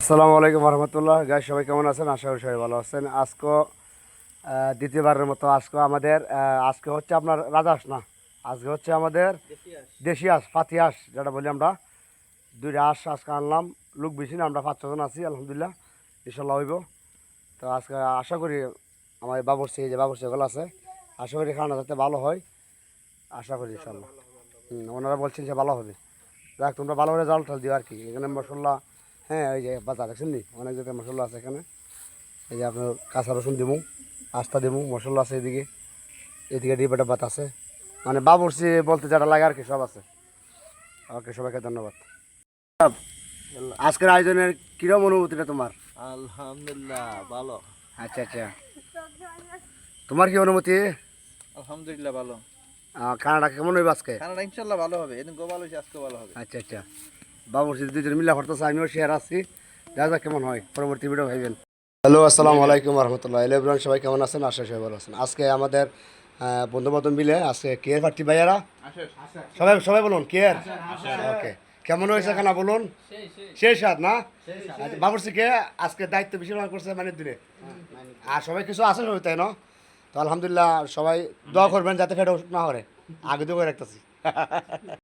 আসসালামু আলাইকুম রহমতুল্লাহ। গাই সবাই কেমন আছেন? আশা করি সবাই ভালো আছেন। আজকে দ্বিতীয়বারের মতো আমাদের আজকে হচ্ছে আপনার রাজহাঁস না, আজকে হচ্ছে আমাদের দেশি হাঁস, পাতি হাঁস যেটা বলি আমরা। দুইটা হাঁস আজকে আনলাম, লোক বেশি না, আমরা 5-6 জন আছি আলহামদুলিল্লাহ, ইনশাল্লাহ হইব। তো আজকে আশা করি আমার বাবুর্চি, এই যে বাবুর্চিগুলো আছে, আশা করি খাওয়ানো যাতে ভালো হয়, আশা করি ইনশাল্লাহ। ওনারা বলছেন যে ভালো হবে। দেখ তোমরা ভালো করে জাল টাল দিও আর কি। এখানে মশলা, হ্যাঁ ওই যে বাজার দেখছেন নি, অনেক জায়গায় মশলা আছে এখানে। এই যে আপনার কাঁচা রসুন দেবো, আস্তা দেবো, মশলা আছে এদিকে, এদিকে ডিবাটা ভাত আছে, মানে বাবুর্চি বলতে যেটা লাগে আর কি সব আছে। ওকে, সবাইকে ধন্যবাদ। আজকের আয়োজনের কিরম অনুভূতিটা তোমার? আলহামদুলিল্লাহ ভালো। আচ্ছা আচ্ছা, তোমার কি অনুভূতি? আলহামদুলিল্লাহ ভালো। খানাটা কেমন হইবে আজকে? খানাটা ইনশাল্লাহ ভালো হবে, এদিন ভালো হয়েছে, আজকে ভালো হবে। আচ্ছা আচ্ছা, বাবুর্চি দুজন মিলা করতেছে, আমিও শেয়ার আছি, দেখা যাক কেমন হয়, পরবর্তী ভিডিও ভাইবেন। হ্যালো, আসসালামু আলাইকুম রহমতুল্লাহ। হ্যালো এভরিওয়ান, সবাই কেমন আছেন? আশা সবাই ভালো আছেন। আজকে আমাদের বন্ধু বান্ধব মিলে আজকে কেয়ার পার্টি ভাইয়ারা, সবাই সবাই বলুন কেয়ার। ওকে, কেমন হয়েছে খানা বলুন? সেই স্বাদ না? আচ্ছা, বাবুর্চিকে আজকে দায়িত্ব বেশি করছে মানে দিনে, আর সবাই কিছু আছে সবাই, তাই না? তো আলহামদুলিল্লাহ, সবাই দোয়া করবেন যাতে ফেটে না হরে, আগে দিয়ে রাখতেছি।